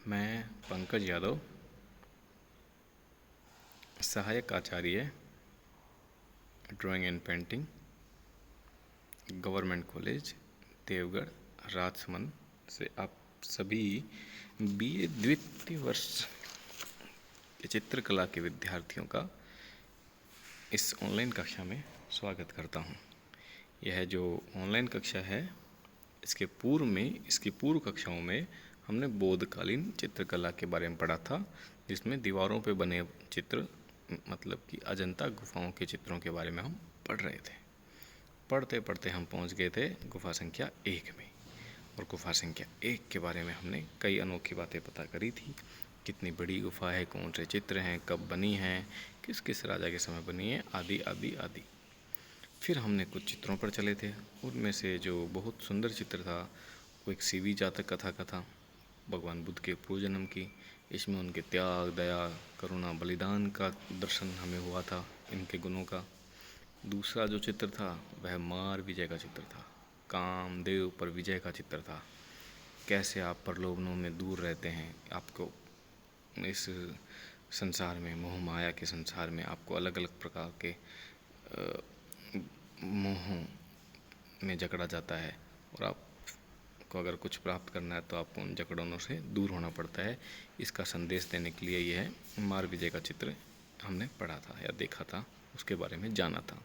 मैं पंकज यादव, सहायक आचार्य drawing and painting, government college Devgarh Rajsamand से आप सभी बीए द्वितीय वर्ष के चित्रकला के विद्यार्थियों का इस ऑनलाइन कक्षा में स्वागत करता हूं। यह जो ऑनलाइन कक्षा है, इसकी पूर्व कक्षाओं में हमने बोधकालीन चित्रकला के बारे में पढ़ा था, जिसमें दीवारों पे बने चित्र, मतलब कि अजंता गुफाओं के चित्रों के बारे में हम पढ़ रहे थे। पढ़ते पढ़ते हम पहुंच गए थे गुफा संख्या 1 में, और गुफा संख्या 1 के बारे में हमने कई अनोखी बातें पता करी थी। कितनी बड़ी गुफा है, कौन से चित्र हैं, कब बनी है, किस किस राजा के समय बनी है, आदि आदि आदि। फिर हमने कुछ चित्रों पर चले थे। उनमें से जो बहुत सुंदर चित्र था वो एक सीवी जातक कथा का था, भगवान बुद्ध के पूर्व जन्म की। इसमें उनके त्याग, दया, करुणा, बलिदान का दर्शन हमें हुआ था, इनके गुणों का। दूसरा जो चित्र था वह मार विजय का चित्र था, कामदेव पर विजय का चित्र था। कैसे आप प्रलोभनों में दूर रहते हैं, आपको इस संसार में, मोह माया के संसार में आपको अलग अलग प्रकार के मोहों में जकड़ा जाता है, और आपको अगर कुछ प्राप्त करना है तो आपको उन जकड़नों से दूर होना पड़ता है। इसका संदेश देने के लिए यह मार विजय का चित्र हमने पढ़ा था या देखा था, उसके बारे में जाना था।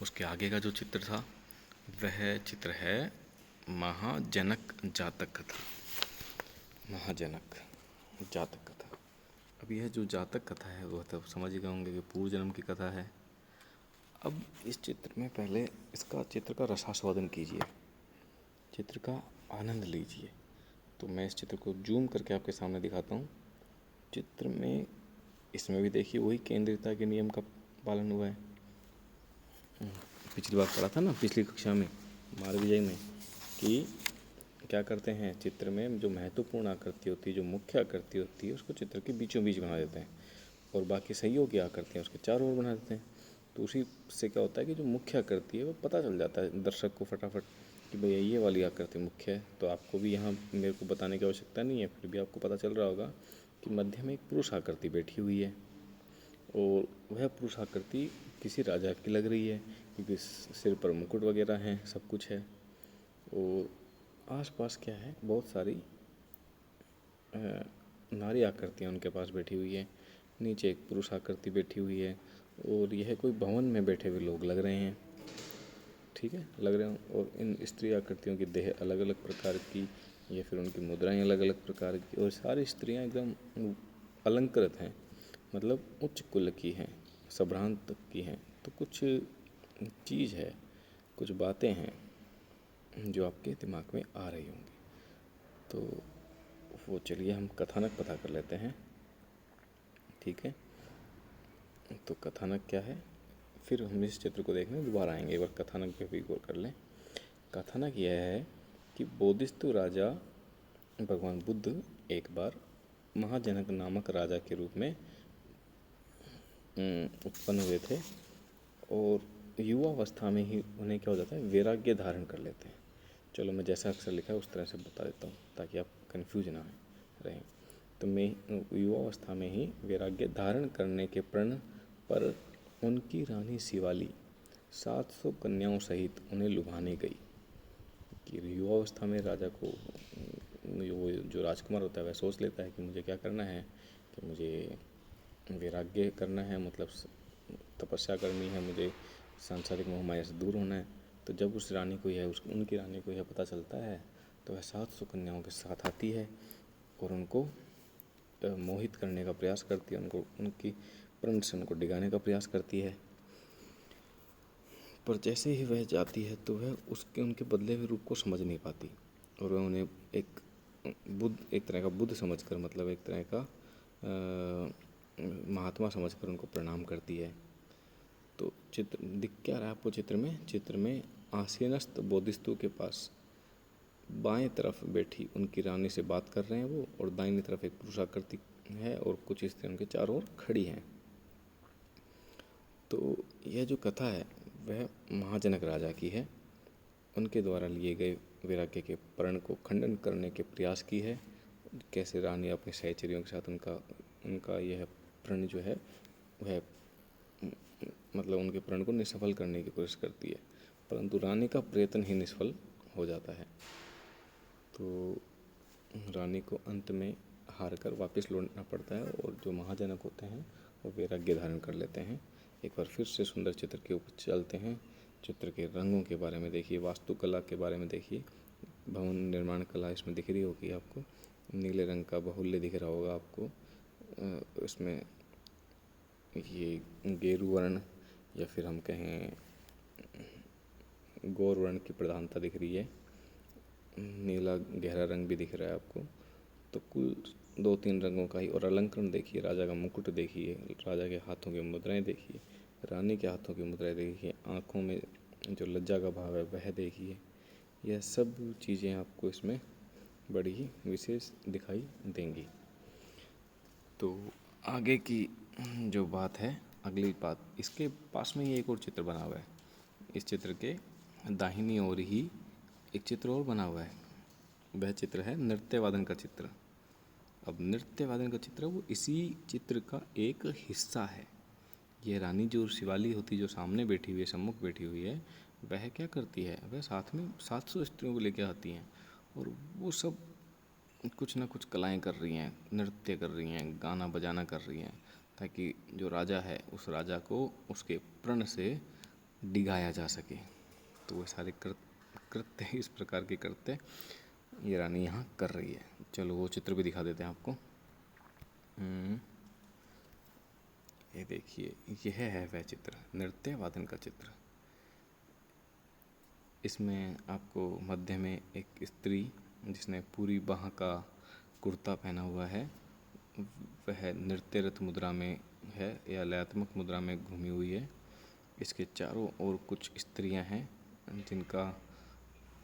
उसके आगे का जो चित्र था वह चित्र है महाजनक जातक कथा। महाजनक जातक कथा। अब यह जो जातक कथा है वह तो समझ गए होंगे कि पूर्व जन्म की कथा है। अब इस चित्र में पहले इसका चित्र का रसास्वादन कीजिए, चित्र का आनंद लीजिए। तो मैं इस चित्र को जूम करके आपके सामने दिखाता हूँ। चित्र में इसमें भी देखिए वही केंद्रिता के नियम का पालन हुआ है। पिछली बार पढ़ा था ना, पिछली कक्षा में मार विजय में, कि क्या करते हैं, चित्र में जो महत्वपूर्ण आकृति होती है, जो मुख्य आकृति होती है, उसको चित्र के बीचों बीच बना देते हैं, और बाकी सहयोगी आकृतियाँ उसके चारों ओर बना देते हैं। तो उसी से क्या होता है कि जो मुख्य आकृति है वो पता चल जाता है दर्शक को फटाफट कि भैया ये वाली आकृति मुख्य है। तो आपको भी यहाँ मेरे को बताने की आवश्यकता नहीं है, फिर भी आपको पता चल रहा होगा कि मध्य में एक पुरुष आकृति बैठी हुई है, और वह पुरुष आकृति किसी राजा की लग रही है, क्योंकि सिर पर मुकुट वगैरह हैं, सब कुछ है। और आसपास क्या है, बहुत सारी नारी आकृतियाँ उनके पास बैठी हुई है। नीचे एक पुरुष आकृति बैठी हुई है, और यह कोई भवन में बैठे हुए लोग लग रहे हैं, ठीक है, लग रहे हैं। और इन स्त्री आकृतियों की देह अलग अलग प्रकार की, या फिर उनकी मुद्राएं अलग अलग प्रकार की, और सारी स्त्रियां एकदम अलंकृत हैं, मतलब उच्च कुल की हैं, संभ्रांत की हैं। तो कुछ चीज़ है, कुछ बातें हैं जो आपके दिमाग में आ रही होंगी। तो वो चलिए हम कथानक पता कर लेते हैं, ठीक है। तो कथानक क्या है, फिर हम इस चित्र को देखने दोबारा आएंगे, एक बार कथानक पे भी गौर कर लें। कथानक यह है कि बोधिसत्व राजा भगवान बुद्ध एक बार महाजनक नामक राजा के रूप में उत्पन्न हुए थे, और युवावस्था में ही उन्हें क्या हो जाता है, वैराग्य धारण कर लेते हैं। चलो मैं जैसा अक्षर लिखा है उस तरह से बता देता हूँ ताकि आप कंफ्यूज ना रहें। तो मैं युवावस्था में ही वैराग्य धारण करने के प्रण पर उनकी रानी शिवाली 700 कन्याओं सहित उन्हें लुभाने गई। कि युवावस्था में राजा को वो जो राजकुमार होता है वह सोच लेता है कि मुझे क्या करना है, कि मुझे वैराग्य करना है, मतलब तपस्या करनी है, मुझे सांसारिक मोह माया से दूर होना है। तो जब उस रानी को यह उनकी रानी को यह पता चलता है तो वह 700 कन्याओं के साथ आती है और उनको मोहित करने का प्रयास करती है, उनको उनकी प्रण से उनको डिगाने का प्रयास करती है। पर जैसे ही वह जाती है तो वह उनके बदले हुए रूप को समझ नहीं पाती, और वह उन्हें एक तरह का बुद्ध समझकर, मतलब एक तरह का महात्मा समझकर उनको प्रणाम करती है। तो चित्र दिख क्या रहा है आपको, चित्र में आसीनस्थ बोधिसत्व के पास बाएं तरफ बैठी उनकी रानी से बात कर रहे हैं वो, और दाहिनी तरफ एक पुरुष आकृति है और कुछ स्त्रियां उनके चारों ओर खड़ी हैं। तो यह जो कथा है वह महाजनक राजा की है, उनके द्वारा लिए गए वैराग्य के प्रण को खंडन करने के प्रयास की है, कैसे रानी अपने सहचरियों के साथ उनका उनका यह प्रण जो है वह मतलब उनके प्रण को निष्फल करने की कोशिश करती है, परंतु रानी का प्रयत्न ही निष्फल हो जाता है। तो रानी को अंत में हार कर वापस लौटना पड़ता है और जो महाजनक होते हैं वो वैराग्य धारण कर लेते हैं। एक बार फिर से सुंदर चित्र के ऊपर चलते हैं। चित्र के रंगों के बारे में देखिए, वास्तुकला के बारे में देखिए। भवन निर्माण कला इसमें दिख रही होगी आपको, नीले रंग का बाहुल्य दिख रहा होगा आपको। इसमें ये गेरू वर्ण या फिर हम कहें गौर वर्ण की प्रधानता दिख रही है। नीला गहरा रंग भी दिख रहा है आपको। तो कुल 2-3 रंगों का ही। और अलंकरण देखिए, राजा का मुकुट देखिए, राजा के हाथों की मुद्राएं देखिए, रानी के हाथों की मुद्राएं देखिए, आँखों में जो लज्जा का भाव है वह देखिए। यह सब चीज़ें आपको इसमें बड़ी ही विशेष दिखाई देंगी। तो आगे की जो बात है, अगली बात, इसके पास में ही एक और चित्र बना हुआ है। इस चित्र के दाहिनी ओर ही एक चित्र और बना हुआ है। वह चित्र है नृत्य वादन का चित्र। अब नृत्य वादन का चित्र वो इसी चित्र का एक हिस्सा है। यह रानी जो शिवाली होती, जो सामने बैठी हुई है, सम्मुख बैठी हुई है, वह क्या करती है, वह साथ में 700 स्त्रियों को लेकर आती हैं और वो सब कुछ ना कुछ कलाएं कर रही हैं, नृत्य कर रही हैं, गाना बजाना कर रही हैं, ताकि जो राजा है उस राजा को उसके प्रण से डिगाया जा सके। तो वो सारे कृत्य इस प्रकार के कृत्य ये रानी यहाँ कर रही है। चलो वो चित्र भी दिखा देते हैं आपको। ये देखिए, यह है वह चित्र, नृत्य वादन का चित्र। इसमें आपको मध्य में एक स्त्री जिसने पूरी बाह का कुर्ता पहना हुआ है, वह नृत्यरत मुद्रा में है या लयात्मक मुद्रा में घूमी हुई है। इसके चारों ओर कुछ स्त्रियां हैं जिनका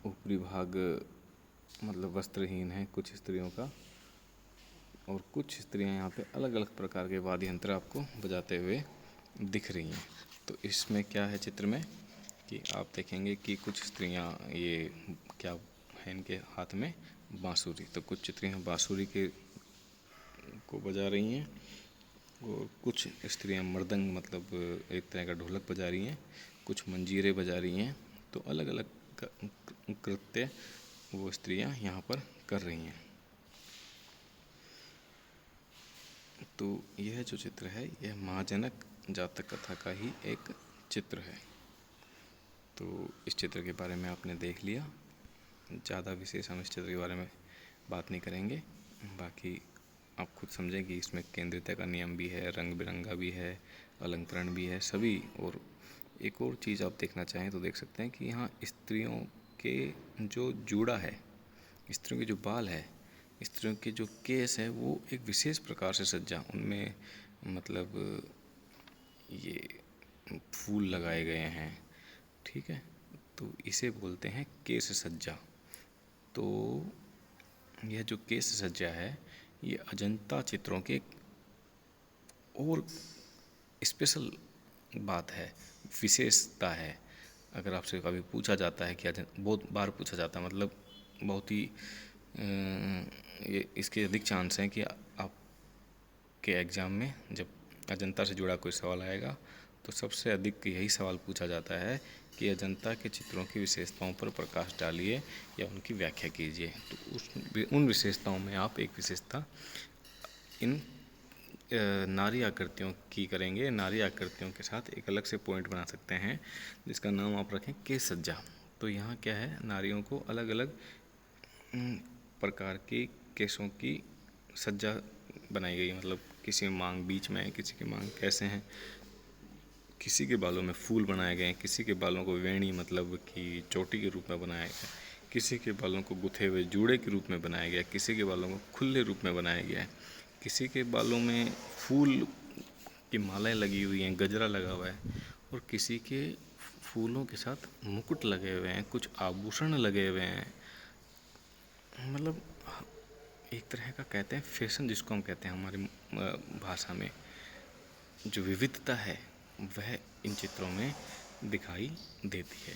ऊपरी भाग मतलब वस्त्रहीन है कुछ स्त्रियों का, और कुछ स्त्रियां यहाँ पे अलग अलग प्रकार के वाद्य यंत्र आपको बजाते हुए दिख रही हैं। तो इसमें क्या है चित्र में कि आप देखेंगे कि कुछ स्त्रियां, ये क्या है इनके हाथ में, बांसुरी। तो कुछ स्त्रियां बांसुरी के को बजा रही हैं और कुछ स्त्रियां मृदंग मतलब एक तरह का ढोलक बजा रही हैं, कुछ मंजीरे बजा रही हैं। तो अलग अलग कृत्य वो स्त्रियां यहाँ पर कर रही हैं। तो यह जो चित्र है यह महाजनक जातक कथा का ही एक चित्र है। तो इस चित्र के बारे में आपने देख लिया। ज़्यादा विशेष हम इस चित्र के बारे में बात नहीं करेंगे, बाकी आप खुद समझें कि इसमें केंद्रियता का नियम भी है, रंग बिरंगा भी है, अलंकरण भी है सभी। और एक और चीज़ आप देखना चाहें तो देख सकते हैं कि यहाँ स्त्रियों के जो जूड़ा है, स्त्रियों के जो बाल है, स्त्रियों के जो केस है, वो एक विशेष प्रकार से सज्जा, उनमें मतलब ये फूल लगाए गए हैं, ठीक है। तो इसे बोलते हैं केस सज्जा। तो यह जो केस सज्जा है ये अजंता चित्रों के और स्पेशल बात है, विशेषता है। अगर आपसे कभी पूछा जाता है कि बहुत बार पूछा जाता है, मतलब बहुत ही ये इसके अधिक चांस हैं कि आपके एग्ज़ाम में जब अजंता से जुड़ा कोई सवाल आएगा तो सबसे अधिक यही सवाल पूछा जाता है कि अजंता के चित्रों की विशेषताओं पर प्रकाश डालिए या उनकी व्याख्या कीजिए। तो उन विशेषताओं में आप एक विशेषता इन नारी आकृतियों की करेंगे। नारी आकृतियों के साथ एक अलग से पॉइंट बना सकते हैं जिसका नाम आप रखें केस सज्जा। तो यहाँ क्या है, नारियों को अलग अलग प्रकार के केसों की सज्जा बनाई गई, मतलब किसी में मांग बीच में है, किसी की मांग कैसे हैं, किसी के बालों में फूल बनाए गए हैं, किसी के बालों को वेणी मतलब कि चोटी के रूप में बनाया गया, किसी के बालों को गुथे हुए जूड़े के रूप में बनाया गया, किसी के बालों को खुले रूप में बनाया गया है, किसी के बालों में फूल की मालाएं लगी हुई हैं, गजरा लगा हुआ है, और किसी के फूलों के साथ मुकुट लगे हुए हैं, कुछ आभूषण लगे हुए हैं। मतलब एक तरह का कहते हैं फैशन, जिसको हम कहते हैं हमारी भाषा में, जो विविधता है वह इन चित्रों में दिखाई देती है।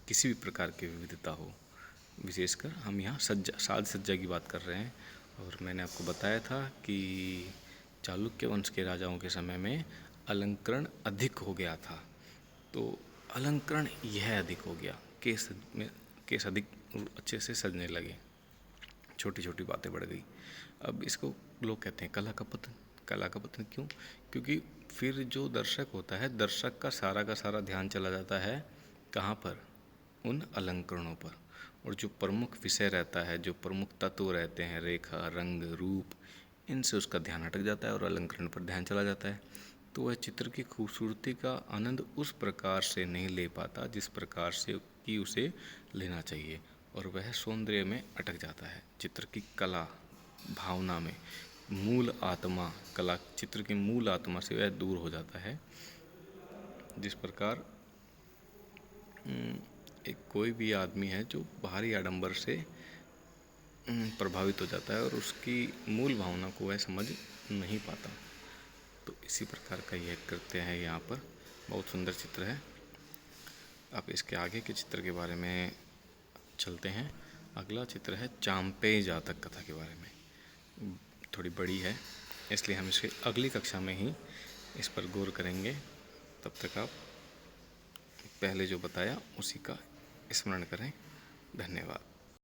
किसी भी प्रकार की विविधता हो, विशेषकर हम यहाँ साज सज्जा की बात कर रहे हैं। और मैंने आपको बताया था कि चालुक्य वंश के राजाओं के समय में अलंकरण अधिक हो गया था। तो अलंकरण यह अधिक हो गया, केस अधिक अच्छे से सजने लगे, छोटी छोटी बातें बढ़ गई। अब इसको लोग कहते हैं कला का पतन। कला का पतन क्यों? क्योंकि फिर जो दर्शक होता है, दर्शक का सारा ध्यान चला जाता है कहाँ पर? उन अलंकरणों पर। और जो प्रमुख विषय रहता है, जो प्रमुख तत्व रहते हैं, रेखा, रंग, रूप, इनसे उसका ध्यान हटक जाता है और अलंकरण पर ध्यान चला जाता है। तो वह चित्र की खूबसूरती का आनंद उस प्रकार से नहीं ले पाता जिस प्रकार से कि उसे लेना चाहिए, और वह सौंदर्य में अटक जाता है। चित्र की कला भावना में मूल आत्मा, कला चित्र की मूल आत्मा से वह दूर हो जाता है। जिस प्रकार एक कोई भी आदमी है जो बाहरी आडंबर से प्रभावित हो जाता है और उसकी मूल भावना को वह समझ नहीं पाता। तो इसी प्रकार का यह कृत्य है यहाँ पर। बहुत सुंदर चित्र है। अब इसके आगे के चित्र के बारे में चलते हैं। अगला चित्र है चांपे जातक कथा के बारे में। थोड़ी बड़ी है, इसलिए हम इसे अगली कक्षा में ही इस पर गौर करेंगे। तब तक आप पहले जो बताया उसी का स्मरण करें। धन्यवाद।